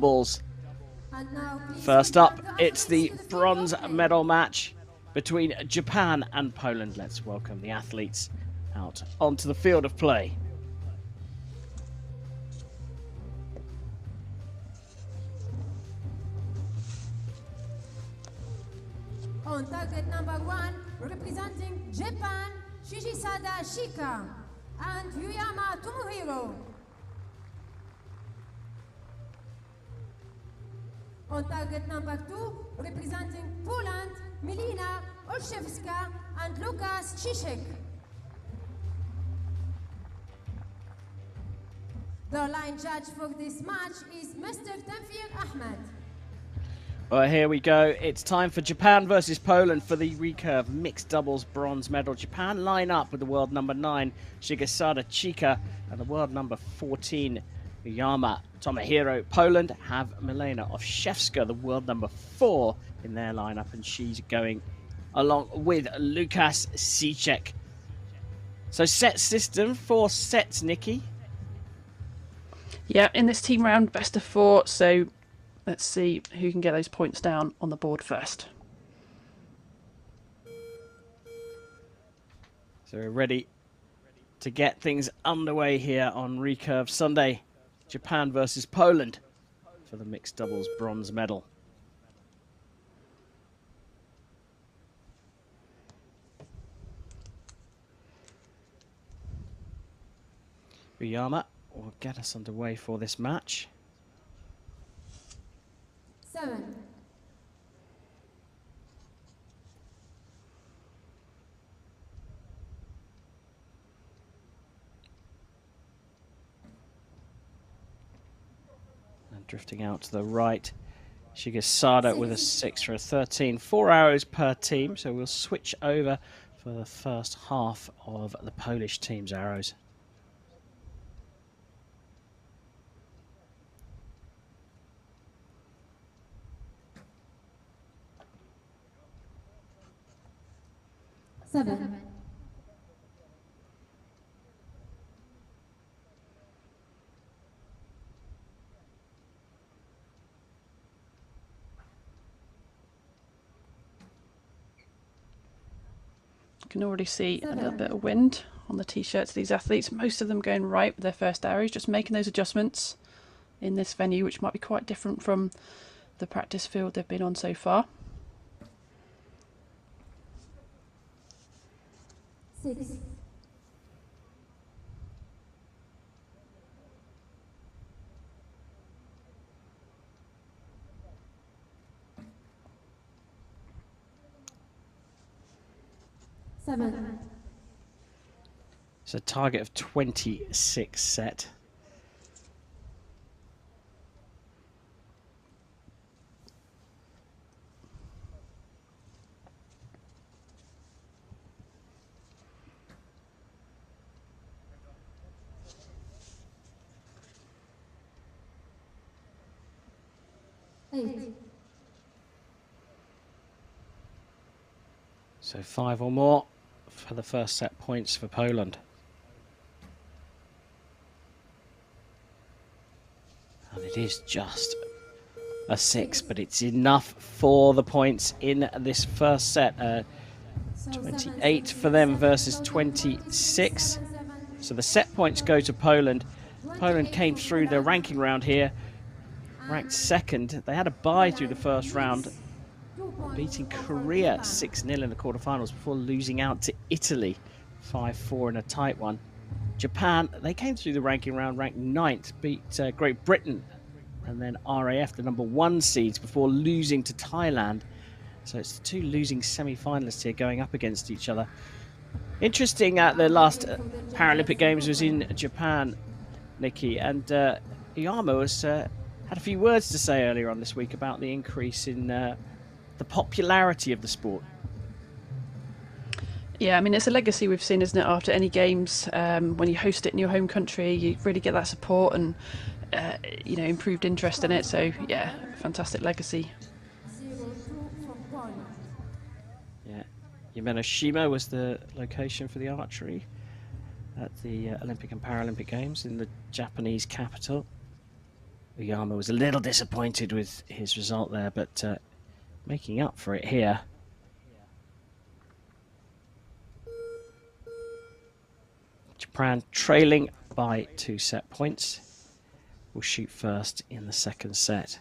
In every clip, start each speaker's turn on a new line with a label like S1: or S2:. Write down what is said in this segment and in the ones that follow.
S1: doubles. First up, it's the bronze medal match between Japan and Poland. Let's welcome the athletes out onto the field of play.
S2: On target number 1, representing Japan, Shishisada Shika and Yuyama Tomohiro. On target number 2, representing Poland, Milina Olszewska and Lukas Cziszek. The line judge for this match is Mr. Tanfir Ahmed.
S1: Well, here we go. It's time for Japan versus Poland for the recurve mixed doubles bronze medal. Japan line up with the world number 9, Shigesada Chika, and the world number 14, Yama Tomohiro. Poland have Milena Olszewska, the world number 4, in their lineup, and she's going along with Lukas Cziszek. So set system, 4 sets, Nikki.
S3: Yeah, in this team round, best of 4, so let's see who can get those points down on the board first.
S1: So we're ready to get things underway here on Recurve Sunday. Japan versus Poland for the mixed doubles bronze medal. Uyama will get us underway for this match.
S2: 7.
S1: And drifting out to the right, Shigesada with a 6 for a 13. 4 arrows per team, so we'll switch over for the first half of the Polish team's arrows.
S2: Seven.
S3: You can already see a little bit of wind on the t-shirts of these athletes. Most of them going right with their first arrows, just making those adjustments in this venue, which might be quite different from the practice field they've been on so far.
S2: 6. Seven.
S1: It's a target of 26 set. So 5 or more for the first set points for Poland. And it is just a 6, but it's enough for the points in this first set. 28 for them versus 26. So the set points go to Poland. Poland came through the ranking round here, ranked 2nd. They had a bye through the first round, beating Korea 6-0 in the quarterfinals before losing out to Italy 5-4 in a tight one. Japan, they came through the ranking round ranked 9th, beat Great Britain and then RAF, the number 1 seeds, before losing to Thailand. So it's the 2 losing semi-finalists here going up against each other. Interesting, the last Paralympic Games was in Japan, Nikki, and Uyama was, had a few words to say earlier on this week about the increase in the popularity of the sport.
S3: Yeah, I mean, it's a legacy we've seen, isn't it, after any games. When you host it in your home country, you really get that support and, you know, improved interest in it. So, yeah, fantastic legacy.
S1: Yeah, Yamenoshima was the location for the archery at the Olympic and Paralympic Games in the Japanese capital. Uyama was a little disappointed with his result there, but making up for it here. Japan trailing by 2 set points. Will shoot first in the second set.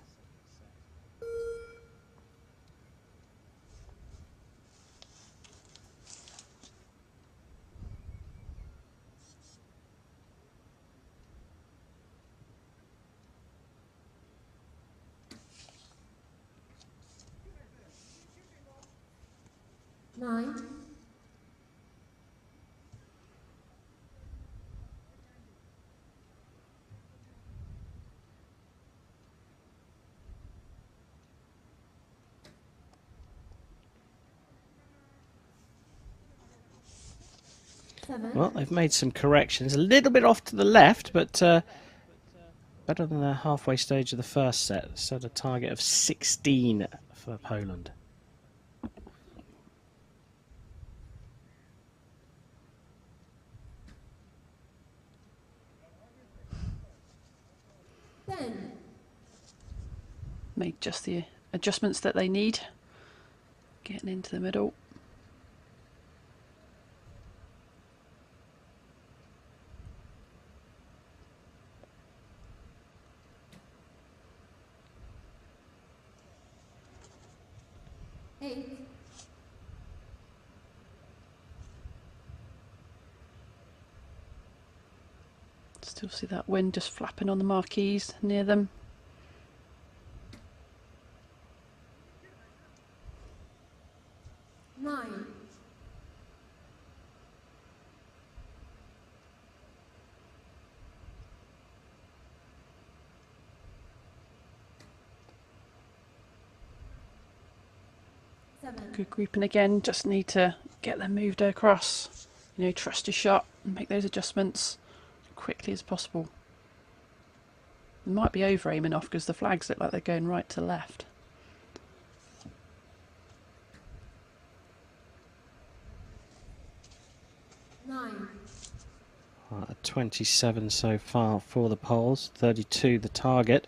S2: Nine.
S1: Well, they've made some corrections. A little bit off to the left, but better than the halfway stage of the first set. Set a target of 16 for Poland.
S3: Made just the adjustments that they need. Getting into the middle. Still see that wind just flapping on the marquees near them.
S2: Nine.
S3: Good grouping again, just need to get them moved across. You know, trust your shot and make those adjustments as quickly as possible. They might be over aiming off because the flags look like they're going right to left.
S2: Nine.
S1: 27 so far for the Poles, 32 the target.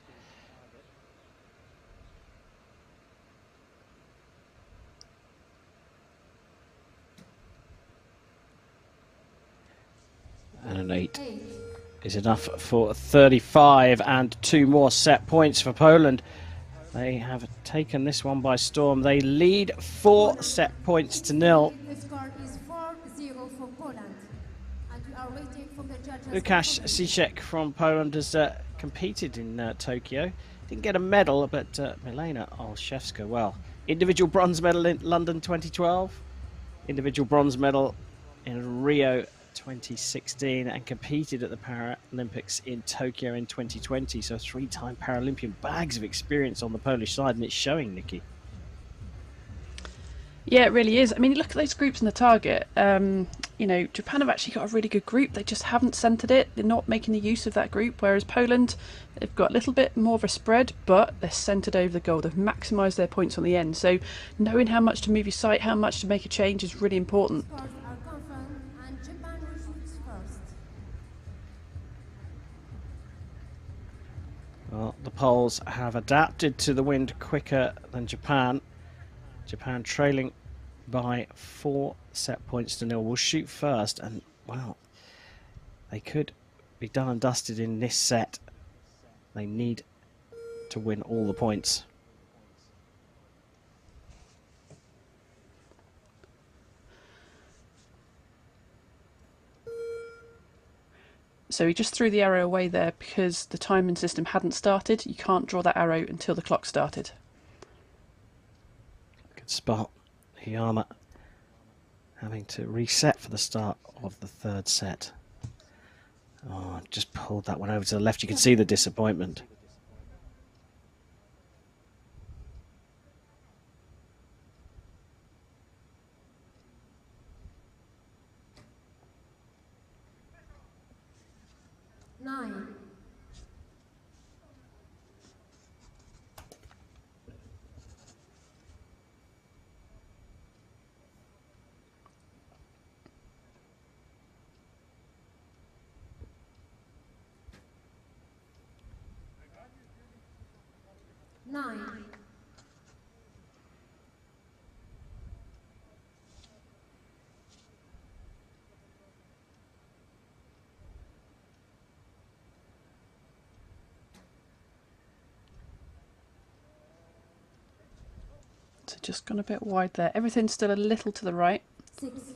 S1: And an 8 is enough for 35, and 2 more set points for Poland. They have taken this one by storm. They lead 4 set points to 0.
S2: The score is 4-0 for Poland. And we are waiting for the judges.
S1: Łukasz Cziszek from Poland has competed in Tokyo. Didn't get a medal, but Milena Olszewska, well, individual bronze medal in London 2012, individual bronze medal in Rio 2016, and competed at the Paralympics in Tokyo in 2020. So 3-time Paralympian, bags of experience on the Polish side, and it's showing, Nikki.
S3: Yeah, it really is. I mean, look at those groups in the target. You know, Japan have actually got a really good group. They just haven't centred it. They're not making the use of that group. Whereas Poland, they've got a little bit more of a spread, but they're centred over the goal. They've maximised their points on the end. So knowing how much to move your sight, how much to make a change is really important.
S2: Scores are confirmed and Japan will shoot first.
S1: Well, the Poles have adapted to the wind quicker than Japan. Japan trailing by 4 set points to 0. Will shoot first, and well, they could be done and dusted in this set. They need to win all the points.
S3: So he just threw the arrow away there because the timing system hadn't started. You can't draw that arrow until the clock started.
S1: Good spot. Uyama having to reset for the start of the 3rd set. Oh, just pulled that one over to the left. You can see the disappointment.
S2: Nine. 9.
S3: So just gone a bit wide there. Everything's still a little to the right.
S2: 6.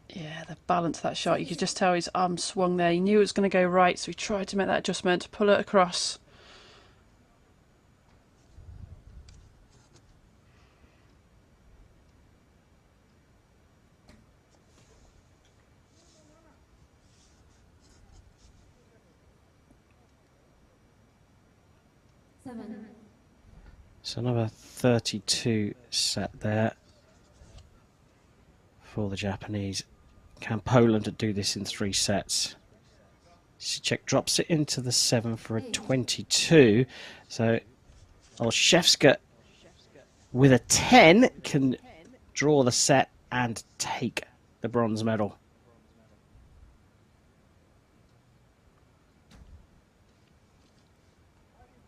S3: Yeah, the balance of that shot, you could just tell his arm swung there. He knew it was going to go right, so he tried to make that adjustment, pull it across.
S1: So another 32 set there for the Japanese. Can Poland do this in 3 sets? Cicek drops it into the 7 for a 22. So Olszewska with a 10 can draw the set and take the bronze medal.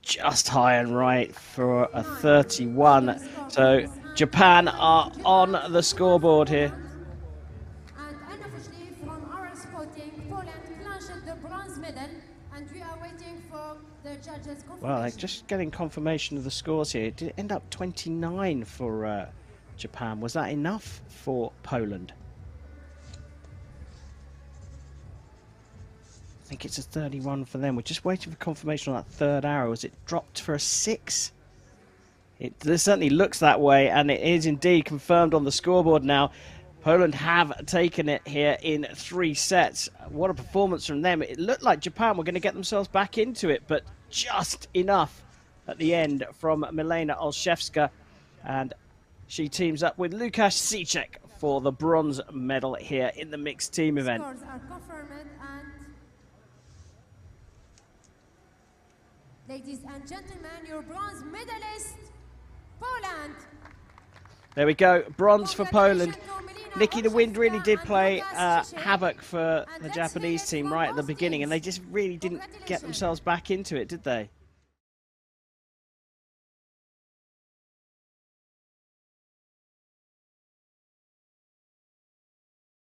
S1: Just high and right for a 31. So Japan are on the scoreboard here.
S2: And unofficially from our spotting, Poland clinched the bronze medal, and we are waiting for the judges' confirmation.
S1: Well, they're just getting confirmation of the scores here. It did end up 29 for Japan. Was that enough for Poland? I think it's a 31 for them. We're just waiting for confirmation on that third arrow. Has it dropped for a 6? It certainly looks that way, and it is indeed confirmed on the scoreboard now. Poland have taken it here in 3 sets. What a performance from them. It looked like Japan were going to get themselves back into it, but just enough at the end from Milena Olszewska. And she teams up with Łukasz Cicek for the bronze medal here in the mixed team event.
S2: Scores are confirmed, and ladies and gentlemen, your bronze medalist, Poland.
S1: There we go, bronze for Poland. Nikki, the wind really did play havoc for the Japanese team right at the beginning, and they just really didn't get themselves back into it, did they?